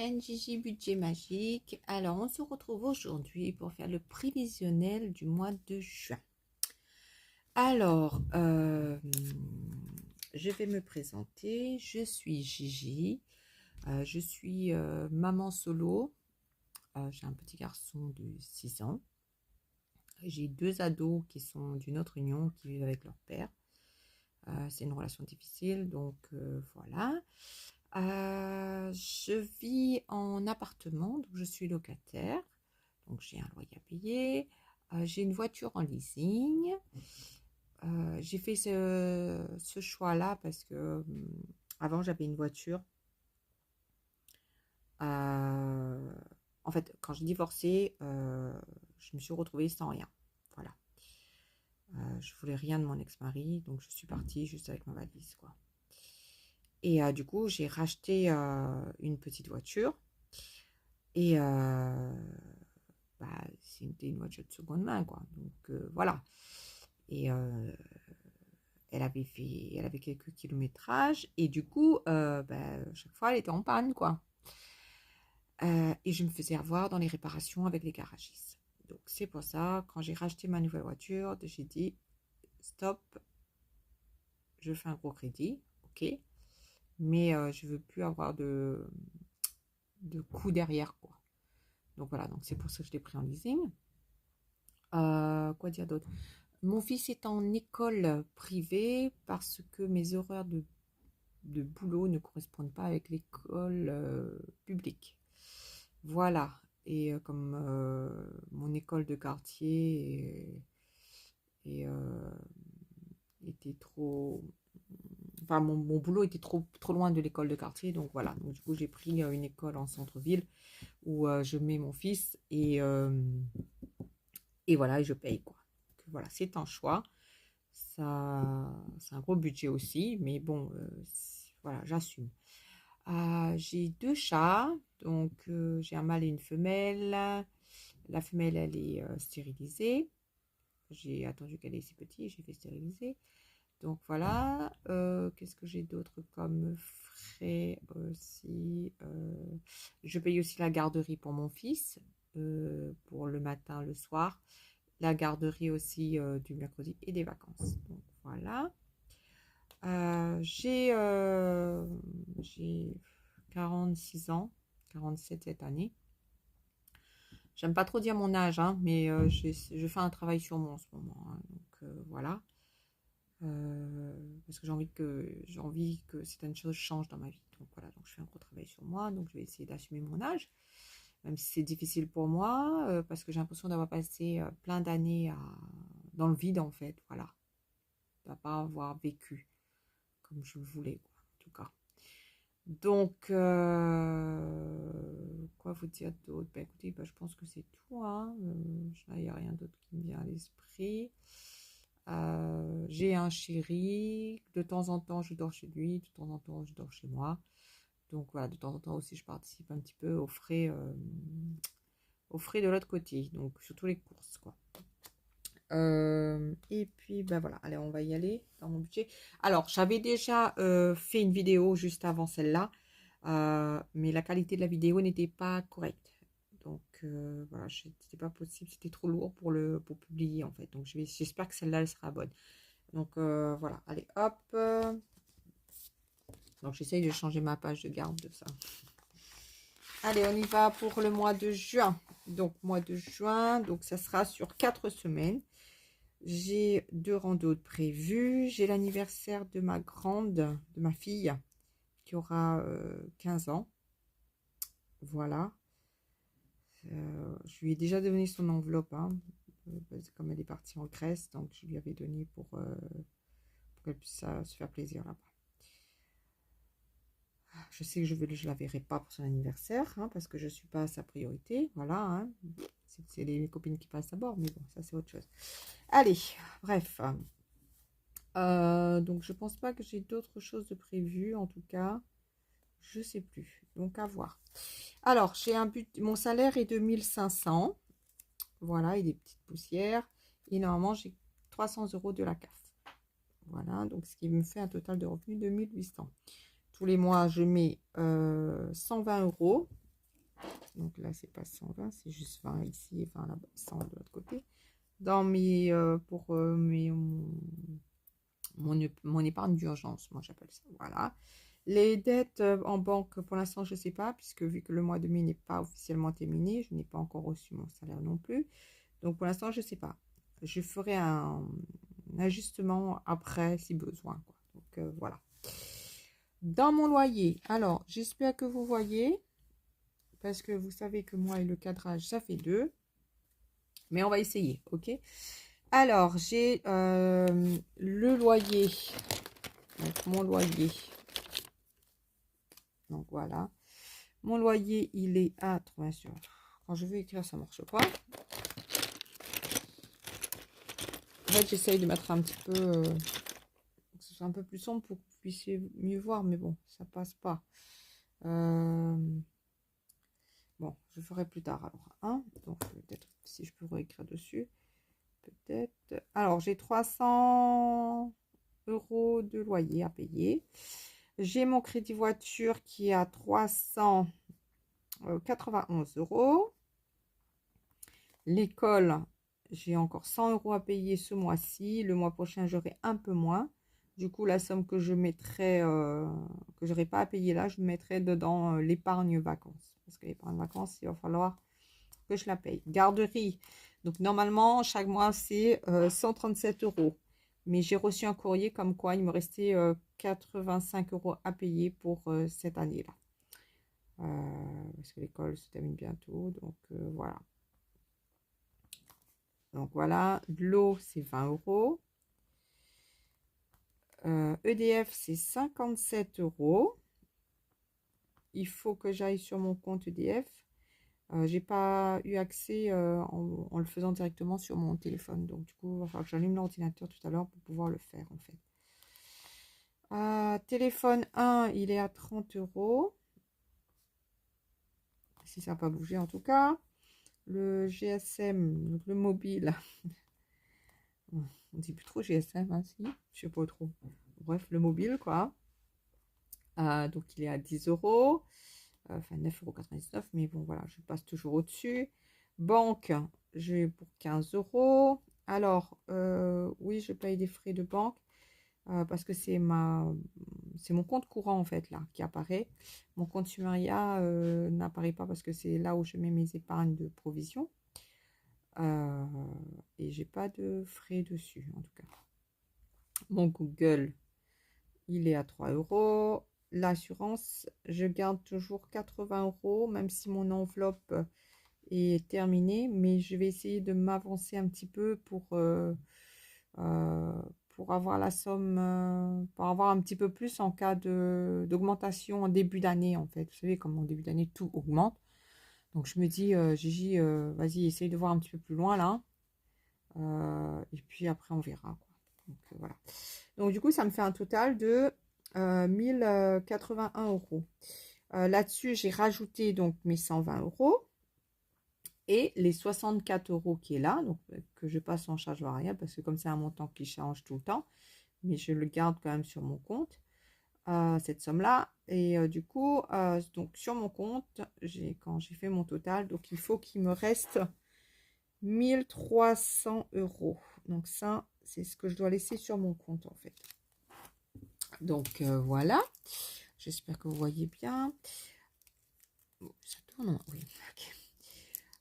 chaîne Gigi Budget Magique. Alors, on se retrouve aujourd'hui pour faire le prévisionnel du mois de juin. Alors, je vais me présenter. Je suis Gigi. Je suis maman solo. J'ai un petit garçon de 6 ans. J'ai 2 ados qui sont d'une autre union, qui vivent avec leur père. C'est une relation difficile, donc voilà. Je vis en appartement, donc je suis locataire, donc j'ai un loyer à payer. J'ai une voiture en leasing. J'ai fait ce choix-là parce que avant j'avais une voiture. En fait, quand j'ai divorcé, je me suis retrouvée sans rien. Voilà. Je voulais rien de mon ex-mari, donc je suis partie juste avec ma valise, quoi. Et du coup, j'ai racheté une petite voiture. Et c'était une voiture de seconde main, quoi. Donc voilà. Et elle avait quelques kilométrages. Et du coup, chaque fois, elle était en panne, quoi. Et je me faisais avoir dans les réparations avec les garagistes. Donc c'est pour ça, quand j'ai racheté ma nouvelle voiture, j'ai dit stop, je fais un gros crédit, ok. Mais je veux plus avoir de coûts derrière, quoi. Donc voilà, donc c'est pour ça que je l'ai pris en leasing. Quoi dire d'autre? Mon fils est en école privée parce que mes horaires de boulot ne correspondent pas avec l'école publique. Voilà. Et comme mon école de quartier était trop... Enfin, mon boulot était trop loin de l'école de quartier. Donc voilà. Donc du coup, j'ai pris une école en centre-ville où je mets mon fils et voilà, et je paye, quoi. Donc, voilà, c'est un choix. Ça, c'est un gros budget aussi, mais bon, voilà, j'assume. J'ai 2 chats, donc j'ai un mâle et une femelle. La femelle, elle est stérilisée. J'ai attendu qu'elle ait ses petits, j'ai fait stériliser. Donc voilà, qu'est-ce que j'ai d'autre comme frais aussi? Je paye aussi la garderie pour mon fils, pour le matin, le soir. La garderie aussi du mercredi et des vacances. Donc voilà. J'ai 46 ans, 47 cette année. J'aime pas trop dire mon âge, hein, mais je fais un travail sur moi en ce moment, hein, donc voilà. Parce que j'ai envie que certaines choses changent dans ma vie. Donc voilà, donc je fais un gros travail sur moi, donc je vais essayer d'assumer mon âge, même si c'est difficile pour moi, parce que j'ai l'impression d'avoir passé plein d'années dans le vide, en fait, voilà. De pas avoir vécu comme je le voulais, quoi, en tout cas. Donc, quoi vous dire d'autre? Ben, écoutez, je pense que c'est tout, hein. Il n'y a rien d'autre qui me vient à l'esprit. J'ai un chéri. De temps en temps, je dors chez lui. De temps en temps, je dors chez moi. Donc, voilà, de temps en temps aussi, je participe un petit peu aux frais de l'autre côté. Donc, surtout les courses, quoi. Et puis, ben voilà, allez, on va y aller dans mon budget. Alors, j'avais déjà fait une vidéo juste avant celle-là, mais la qualité de la vidéo n'était pas correcte. Donc, voilà, c'était pas possible, c'était trop lourd pour publier, en fait. Donc, j'espère que celle-là, elle sera bonne. Donc, voilà, allez, hop. Donc, j'essaye de changer ma page de garde de ça. Allez, on y va pour le mois de juin. Donc, mois de juin, donc ça sera sur 4 semaines. J'ai 2 randos de prévus. J'ai l'anniversaire de de ma fille, qui aura 15 ans. Voilà. Je lui ai déjà donné son enveloppe, hein, comme elle est partie en Grèce, donc je lui avais donné pour qu'elle puisse se faire plaisir là-bas. Je sais que je la verrai pas pour son anniversaire, hein, parce que je suis pas sa priorité. Voilà, hein. C'est les copines qui passent d'abord, mais bon, ça c'est autre chose. Allez, bref. Donc je pense pas que j'ai d'autres choses de prévues, en tout cas. Je sais plus. Donc à voir. Alors, mon salaire est de 1500. Voilà, et des petites poussières. Et normalement, j'ai 300 € de la CAF. Voilà, donc ce qui me fait un total de revenus de 1800. Tous les mois, je mets 120 €. Donc là, c'est pas 120, c'est juste 20 ici et 20 là-bas, 100 de l'autre côté. Dans mes, pour mon épargne d'urgence, moi j'appelle ça. Voilà. Les dettes en banque, pour l'instant, je ne sais pas, puisque vu que le mois de mai n'est pas officiellement terminé, je n'ai pas encore reçu mon salaire non plus. Donc pour l'instant, je ne sais pas. Je ferai un ajustement après si besoin, quoi. Donc voilà. Dans mon loyer, alors j'espère que vous voyez, parce que vous savez que moi et le cadrage, ça fait deux. Mais on va essayer, ok? Alors, j'ai le loyer. Donc, mon loyer. Donc, voilà. Mon loyer, il est à... Bien sûr, quand je veux écrire, ça ne marche pas. En fait, j'essaye de mettre un petit peu... que ce soit un peu plus sombre pour que vous puissiez mieux voir. Mais bon, ça passe pas. Bon, je ferai plus tard. Alors, donc, peut-être si je peux réécrire dessus. Peut-être. Alors, j'ai 300 € de loyer à payer. J'ai mon crédit voiture qui est à 391 €. L'école, j'ai encore 100 € à payer ce mois-ci. Le mois prochain, j'aurai un peu moins. Du coup, la somme que je mettrai, que je n'aurai pas à payer là, je mettrai dedans l'épargne vacances. Parce que l'épargne vacances, il va falloir que je la paye. Garderie. Donc, normalement, chaque mois, c'est 137 €. Mais j'ai reçu un courrier comme quoi il me restait 85 € à payer pour cette année-là. Parce que l'école se termine bientôt. Donc, voilà. Donc, voilà. De l'eau, c'est 20 €. EDF, c'est 57 €. Il faut que j'aille sur mon compte EDF. J'ai pas eu accès en le faisant directement sur mon téléphone. Donc, du coup, il va falloir que j'allume l'ordinateur tout à l'heure pour pouvoir le faire, en fait. Téléphone 1, il est à 30 €. Si ça n'a pas bougé, en tout cas. Le GSM, donc le mobile. On dit plus trop GSM, hein, si. Je sais pas trop. Bref, le mobile, quoi. Donc, il est à 10 €. Enfin 9,99 €, mais bon voilà, je passe toujours au-dessus. Banque, j'ai pour 15 €. Alors, oui, je paye des frais de banque parce que c'est mon compte courant en fait là qui apparaît. Mon compte Sumeria n'apparaît pas parce que c'est là où je mets mes épargnes de provision. Et j'ai pas de frais dessus en tout cas. Mon Google, il est à 3 €. L'assurance, je garde toujours 80 €, même si mon enveloppe est terminée, mais je vais essayer de m'avancer un petit peu pour avoir la somme, pour avoir un petit peu plus en cas d'augmentation en début d'année, en fait. Vous savez, comme en début d'année, tout augmente. Donc, je me dis, Gigi, vas-y, essaye de voir un petit peu plus loin, là. Et puis après, on verra, quoi. Donc, voilà. Donc, du coup, ça me fait un total de 1081 €. Là-dessus, j'ai rajouté donc mes 120 € et les 64 € qui est là, donc que je passe en charge variable parce que comme c'est un montant qui change tout le temps, mais je le garde quand même sur mon compte, cette somme-là. Et du coup, donc sur mon compte, quand j'ai fait mon total, donc il faut qu'il me reste 1300 €. Donc ça, c'est ce que je dois laisser sur mon compte en fait. Donc voilà, j'espère que vous voyez bien. Ça tourne, oui. Okay.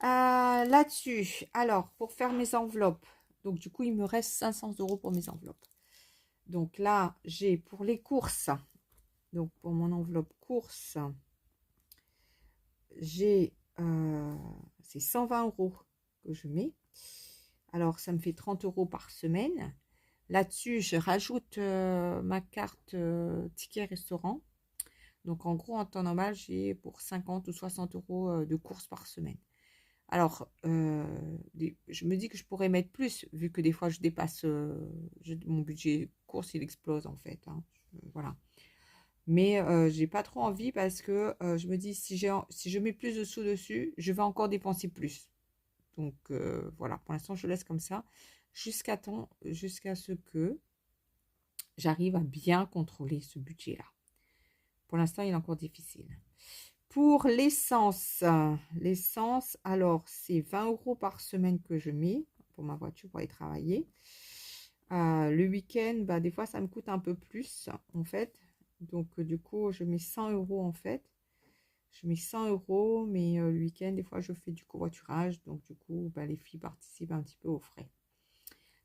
Là-dessus, alors pour faire mes enveloppes, donc du coup il me reste 500 € pour mes enveloppes. Donc là, j'ai pour les courses, donc pour mon enveloppe courses, j'ai c'est 120 € que je mets. Alors ça me fait 30 € par semaine. Là-dessus, je rajoute ma carte ticket restaurant. Donc, en gros, en temps normal, j'ai pour 50 ou 60 € de courses par semaine. Alors, je me dis que je pourrais mettre plus, vu que des fois, je dépasse mon budget course, il explose en fait. Hein. Voilà. Mais j'ai pas trop envie parce que je me dis, si je mets plus de sous dessus, je vais encore dépenser plus. Donc, voilà, pour l'instant, je laisse comme ça jusqu'à ce que j'arrive à bien contrôler ce budget-là. Pour l'instant, il est encore difficile. Pour l'essence, alors c'est 20 € par semaine que je mets pour ma voiture pour aller travailler. Le week-end, bah, des fois, ça me coûte un peu plus, en fait. Donc, du coup, je mets 100 € en fait. Je mets 100 €, mais le week-end, des fois, je fais du covoiturage. Donc, du coup, bah, les filles participent un petit peu aux frais.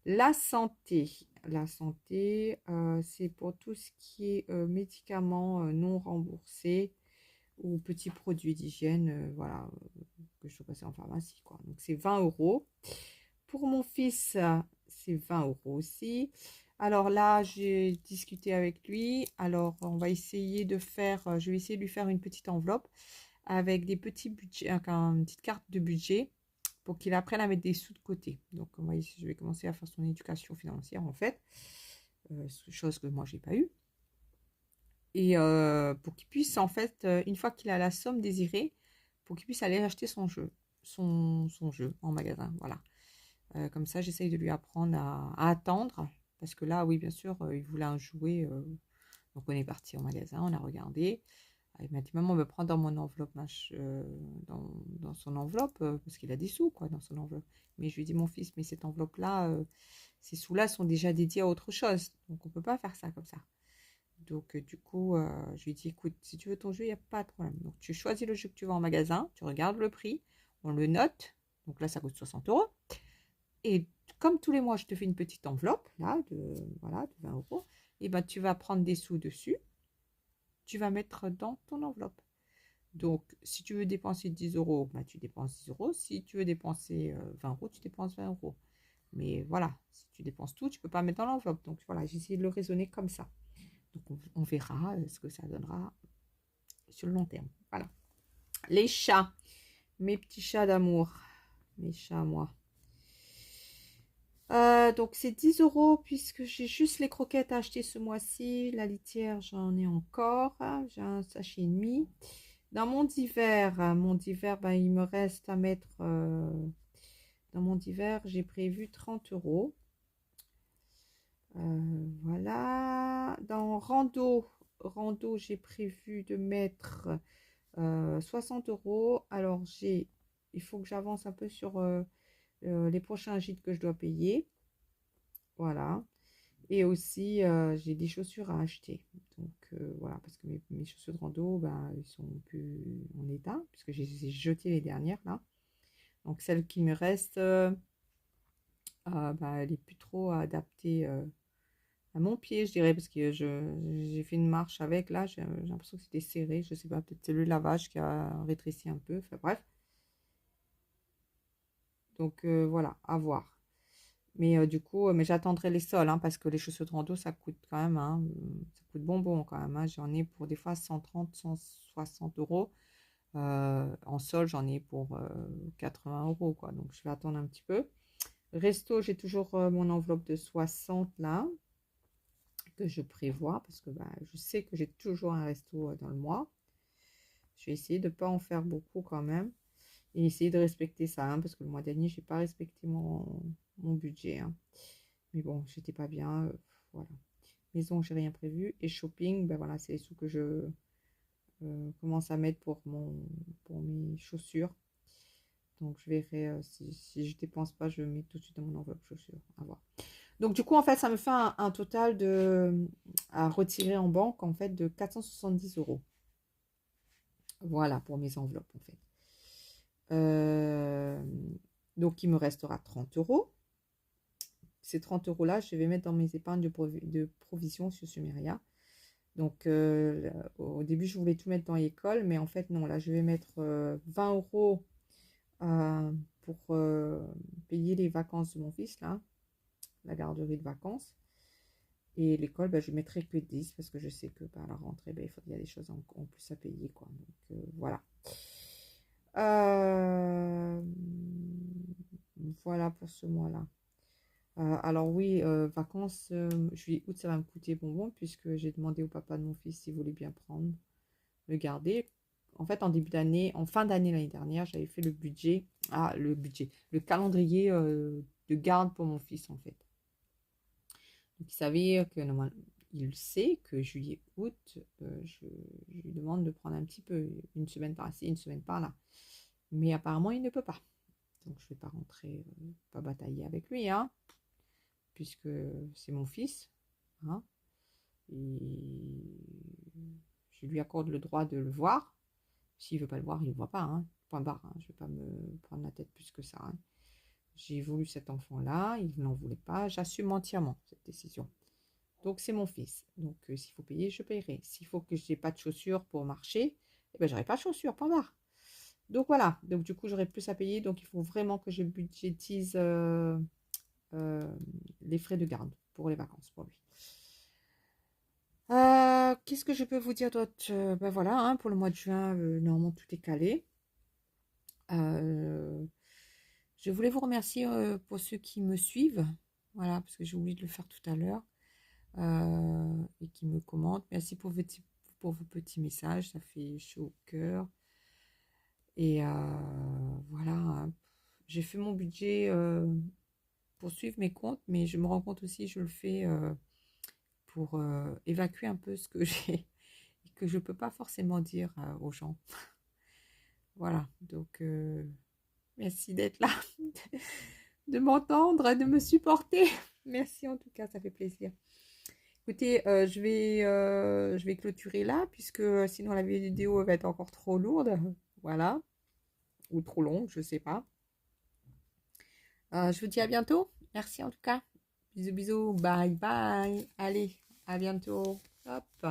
La santé, c'est pour tout ce qui est médicaments non remboursés ou petits produits d'hygiène, voilà, que je dois passer en pharmacie, quoi. Donc, c'est 20 €. Pour mon fils, c'est 20 € aussi. Alors là, j'ai discuté avec lui. Alors, on va essayer de faire, je vais essayer de lui faire une petite enveloppe avec des petits budgets, une petite carte de budget pour qu'il apprenne à mettre des sous de côté. Donc, je vais commencer à faire son éducation financière, en fait, chose que moi, j'ai pas eu. Et pour qu'il puisse, en fait, une fois qu'il a la somme désirée, pour qu'il puisse aller acheter son jeu en magasin. Voilà. Comme ça, j'essaye de lui apprendre à attendre. Parce que là, oui, bien sûr, il voulait un jouet. Donc, on est parti au magasin, on a regardé. Il m'a dit, maman, on va prendre dans mon enveloppe, dans son enveloppe, parce qu'il a des sous, quoi, dans son enveloppe. Mais je lui ai dit, mon fils, mais cette enveloppe-là, ces sous-là sont déjà dédiés à autre chose. Donc, on ne peut pas faire ça comme ça. Donc, du coup, je lui ai dit, écoute, si tu veux ton jeu, il n'y a pas de problème. Donc, tu choisis le jeu que tu veux en magasin, tu regardes le prix, on le note. Donc là, ça coûte 60 €. Et comme tous les mois, je te fais une petite enveloppe, là, voilà, de 20 €. Et ben, tu vas prendre des sous dessus, tu vas mettre dans ton enveloppe. Donc, si tu veux dépenser 10 €, ben, tu dépenses 10 €. Si tu veux dépenser 20 €, tu dépenses 20 €. Mais voilà, si tu dépenses tout, tu ne peux pas mettre dans l'enveloppe. Donc, voilà, j'ai essayé de le raisonner comme ça. Donc, on verra ce que ça donnera sur le long terme. Voilà. Les chats, mes petits chats d'amour, mes chats à moi. Donc c'est 10 € puisque j'ai juste les croquettes à acheter ce mois-ci. La litière, j'en ai encore. J'ai un sachet et demi. Dans mon divers, ben, il me reste à mettre... dans mon divers, j'ai prévu 30 €. Voilà. Dans rando, j'ai prévu de mettre 60 €. Alors, il faut que j'avance un peu sur les prochains gîtes que je dois payer. Voilà. Et aussi, j'ai des chaussures à acheter. Donc, voilà, parce que mes chaussures de rando, ben, ils sont plus en état, puisque j'ai jeté les dernières, là. Donc, celle qui me reste, ben, elle est plus trop adaptée à mon pied, je dirais, parce que j'ai fait une marche avec, là, j'ai l'impression que c'était serré. Je sais pas, peut-être c'est le lavage qui a rétréci un peu. Enfin, bref. Donc, voilà, à voir. Mais du coup, mais j'attendrai les sols, hein, parce que les chaussures de rando, ça coûte quand même, hein, ça coûte bonbon quand même, hein. J'en ai pour des fois 130, 160 €. En sol, j'en ai pour 80 € quoi. Donc, je vais attendre un petit peu. Resto, j'ai toujours mon enveloppe de 60 là, que je prévois, parce que bah, je sais que j'ai toujours un resto dans le mois. Je vais essayer de ne pas en faire beaucoup quand même. Et essayer de respecter ça, hein, parce que le mois dernier, j'ai pas respecté mon budget, hein. Mais bon, j'étais pas bien, voilà. Maison, j'ai rien prévu. Et shopping, ben voilà, c'est les sous que je commence à mettre pour mes chaussures. Donc, je verrai si je dépense pas, je mets tout de suite dans mon enveloppe chaussures. À voir. Donc, du coup, en fait, ça me fait un total à retirer en banque, en fait, de 470 €. Voilà, pour mes enveloppes, en fait. Donc, il me restera 30 €. Ces 30 € là, je vais mettre dans mes épargnes de provision sur Sumeria. Donc, au début, je voulais tout mettre dans l'école, mais en fait, non. Là, je vais mettre 20 € pour payer les vacances de mon fils, là, la garderie de vacances. Et l'école, ben, je ne mettrai que 10 parce que je sais que à la rentrée, ben, il y a des choses en plus à payer, quoi. Donc, voilà. Voilà pour ce mois-là. Alors oui, vacances, juillet, août, ça va me coûter bonbon puisque j'ai demandé au papa de mon fils s'il voulait bien prendre, le garder. En fait, en fin d'année l'année dernière, j'avais fait le calendrier de garde pour mon fils en fait. Donc il savait que normalement, il sait que juillet, août, je lui demande de prendre un petit peu, une semaine par-ci, une semaine par-là. Mais apparemment, il ne peut pas. Donc, je ne vais pas rentrer, pas batailler avec lui, hein, puisque c'est mon fils. Hein, et je lui accorde le droit de le voir. S'il ne veut pas le voir, il ne le voit pas. Hein, point barre. Hein, je ne vais pas me prendre la tête plus que ça. Hein. J'ai voulu cet enfant-là, il n'en voulait pas. J'assume entièrement cette décision. Donc, c'est mon fils. Donc, s'il faut payer, je payerai. S'il faut que je n'ai pas de chaussures pour marcher, eh ben, j'aurai pas de chaussures, point barre. Donc, voilà. Donc, du coup, j'aurai plus à payer. Donc, il faut vraiment que je budgétise les frais de garde pour les vacances pour lui. Qu'est-ce que je peux vous dire d'autre? Ben voilà, hein, pour le mois de juin, normalement, tout est calé. Je voulais vous remercier pour ceux qui me suivent. Voilà, parce que j'ai oublié de le faire tout à l'heure. Et qui me commentent. Merci pour vos petits messages, ça fait chaud au cœur. Et voilà, hein. J'ai fait mon budget pour suivre mes comptes, mais je me rends compte aussi, je le fais pour évacuer un peu ce que j'ai et que je ne peux pas forcément dire aux gens. Voilà, donc merci d'être là, de m'entendre, de me supporter. Merci en tout cas, ça fait plaisir. Écoutez, je vais clôturer là, puisque sinon la vidéo va être encore trop lourde. Voilà. Ou trop longue, je sais pas. Je vous dis à bientôt. Merci en tout cas. Bisous, bisous. Bye, bye. Allez, à bientôt. Hop.